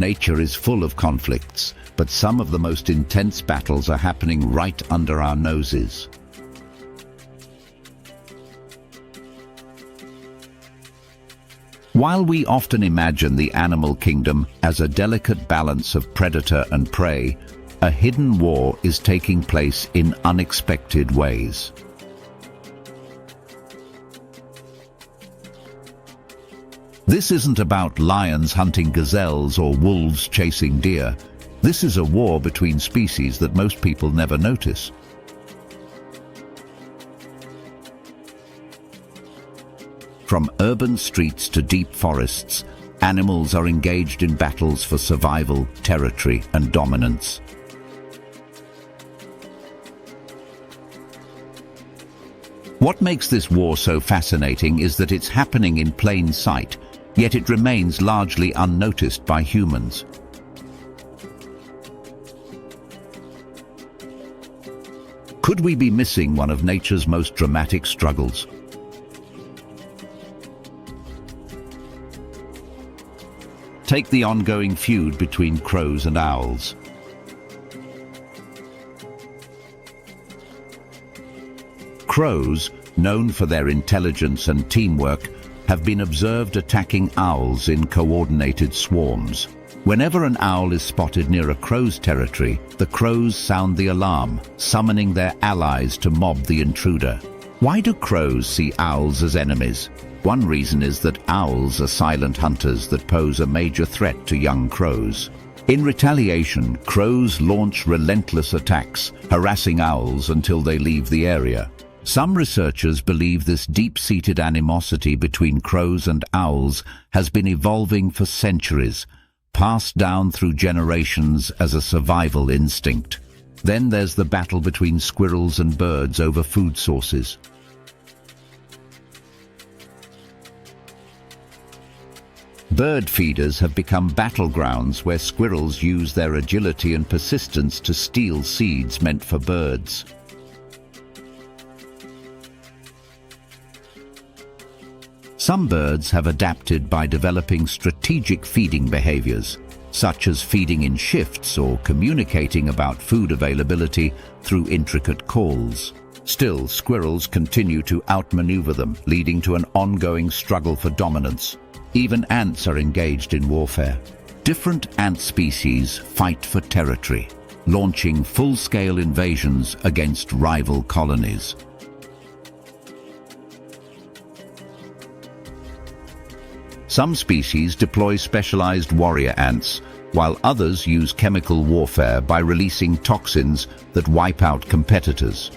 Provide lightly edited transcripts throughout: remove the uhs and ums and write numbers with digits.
Nature is full of conflicts, but some of the most intense battles are happening right under our noses. While we often imagine the animal kingdom as a delicate balance of predator and prey, a hidden war is taking place in unexpected ways. This isn't about lions hunting gazelles or wolves chasing deer. This is a war between species that most people never notice. From urban streets to deep forests, animals are engaged in battles for survival, territory, and dominance. What makes this war so fascinating is that it's happening in plain sight, yet it remains largely unnoticed by humans. Could we be missing one of nature's most dramatic struggles? Take the ongoing feud between crows and owls. Crows, known for their intelligence and teamwork, have been observed attacking owls in coordinated swarms. Whenever an owl is spotted near a crow's territory, the crows sound the alarm, summoning their allies to mob the intruder. Why do crows see owls as enemies? One reason is that owls are silent hunters that pose a major threat to young crows. In retaliation, crows launch relentless attacks, harassing owls until they leave the area. Some researchers believe this deep-seated animosity between crows and owls has been evolving for centuries, passed down through generations as a survival instinct. Then there's the battle between squirrels and birds over food sources. Bird feeders have become battlegrounds where squirrels use their agility and persistence to steal seeds meant for birds. Some birds have adapted by developing strategic feeding behaviors, such as feeding in shifts or communicating about food availability through intricate calls. Still, squirrels continue to outmaneuver them, leading to an ongoing struggle for dominance. Even ants are engaged in warfare. Different ant species fight for territory, launching full-scale invasions against rival colonies. Some species deploy specialized warrior ants, while others use chemical warfare by releasing toxins that wipe out competitors.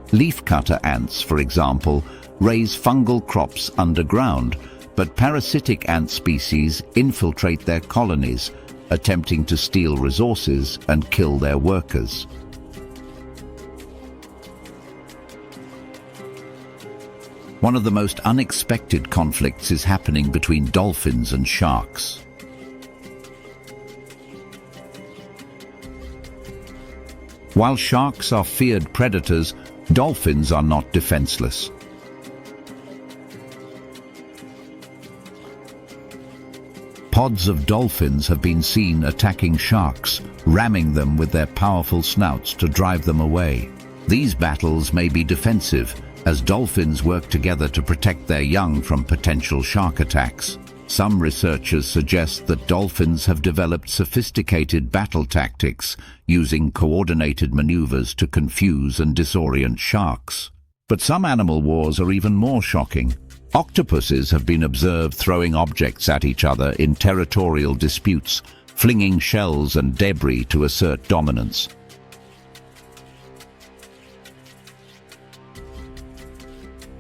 Leafcutter ants, for example, raise fungal crops underground, but parasitic ant species infiltrate their colonies, attempting to steal resources and kill their workers. One of the most unexpected conflicts is happening between dolphins and sharks. While sharks are feared predators, dolphins are not defenseless. Pods of dolphins have been seen attacking sharks, ramming them with their powerful snouts to drive them away. These battles may be defensive, as dolphins work together to protect their young from potential shark attacks. Some researchers suggest that dolphins have developed sophisticated battle tactics, using coordinated maneuvers to confuse and disorient sharks. But some animal wars are even more shocking. Octopuses have been observed throwing objects at each other in territorial disputes, flinging shells and debris to assert dominance.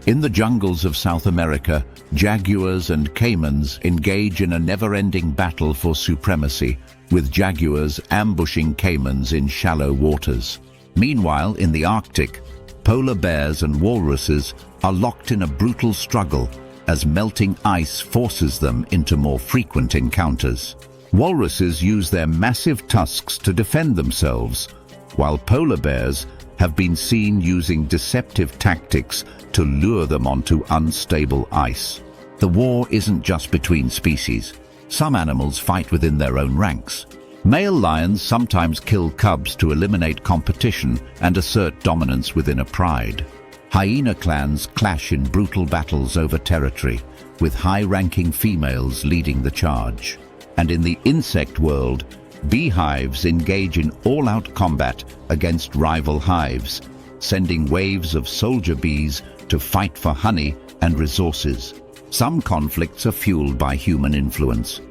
In the jungles of South America, jaguars and caimans engage in a never-ending battle for supremacy, with jaguars ambushing caimans in shallow waters. Meanwhile, in the Arctic, polar bears and walruses are locked in a brutal struggle as melting ice forces them into more frequent encounters. Walruses use their massive tusks to defend themselves, while polar bears have been seen using deceptive tactics to lure them onto unstable ice. The war isn't just between species. Some animals fight within their own ranks. Male lions sometimes kill cubs to eliminate competition and assert dominance within a pride. Hyena clans clash in brutal battles over territory, with high-ranking females leading the charge. And in the insect world, beehives engage in all-out combat against rival hives, sending waves of soldier bees to fight for honey and resources. Some conflicts are fueled by human influence.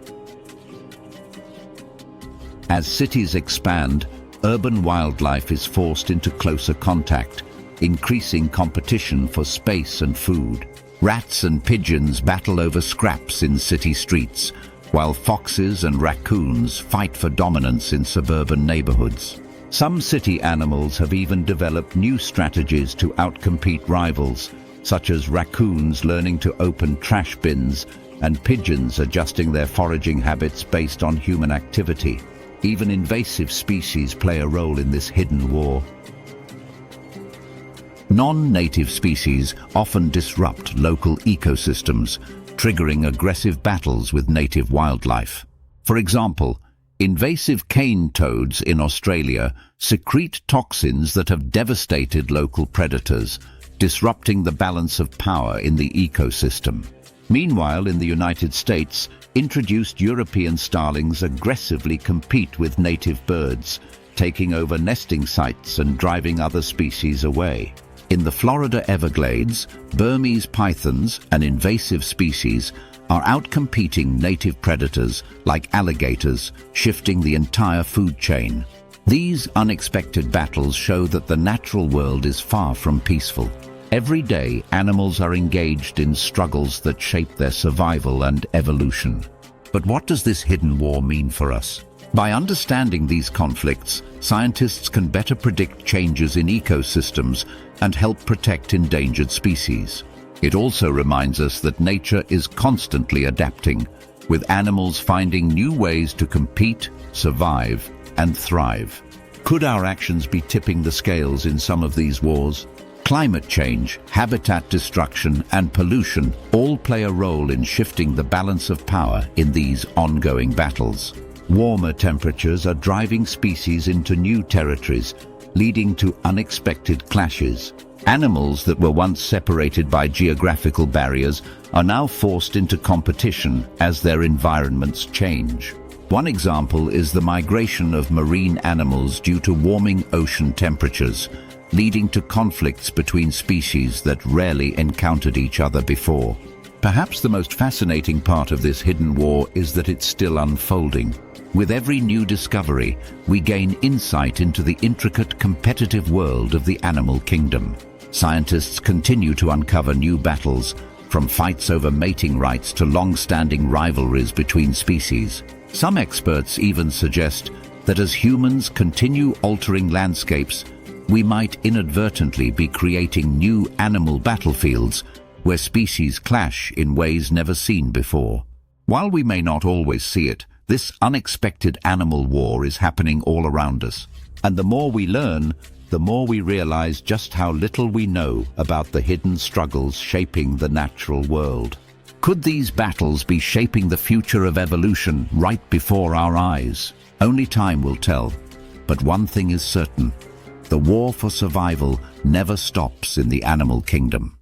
As cities expand, urban wildlife is forced into closer contact, increasing competition for space and food. Rats and pigeons battle over scraps in city streets, while foxes and raccoons fight for dominance in suburban neighborhoods. Some city animals have even developed new strategies to outcompete rivals, such as raccoons learning to open trash bins and pigeons adjusting their foraging habits based on human activity. Even invasive species play a role in this hidden war. Non-native species often disrupt local ecosystems, triggering aggressive battles with native wildlife. For example, invasive cane toads in Australia secrete toxins that have devastated local predators, disrupting the balance of power in the ecosystem. Meanwhile, in the United States, introduced European starlings aggressively compete with native birds, taking over nesting sites and driving other species away. In the Florida Everglades, Burmese pythons, an invasive species, are outcompeting native predators like alligators, shifting the entire food chain. These unexpected battles show that the natural world is far from peaceful. Every day, animals are engaged in struggles that shape their survival and evolution. But what does this hidden war mean for us? By understanding these conflicts, scientists can better predict changes in ecosystems and help protect endangered species. It also reminds us that nature is constantly adapting, with animals finding new ways to compete, survive, and thrive. Could our actions be tipping the scales in some of these wars? Climate change, habitat destruction, and pollution all play a role in shifting the balance of power in these ongoing battles. Warmer temperatures are driving species into new territories, leading to unexpected clashes. Animals that were once separated by geographical barriers are now forced into competition as their environments change. One example is the migration of marine animals due to warming ocean temperatures, leading to conflicts between species that rarely encountered each other before. Perhaps the most fascinating part of this hidden war is that it's still unfolding. With every new discovery, we gain insight into the intricate competitive world of the animal kingdom. Scientists continue to uncover new battles, from fights over mating rights to long-standing rivalries between species. Some experts even suggest that as humans continue altering landscapes, we might inadvertently be creating new animal battlefields where species clash in ways never seen before. While we may not always see it, this unexpected animal war is happening all around us. And the more we learn, the more we realize just how little we know about the hidden struggles shaping the natural world. Could these battles be shaping the future of evolution right before our eyes? Only time will tell. But one thing is certain: the war for survival never stops in the animal kingdom.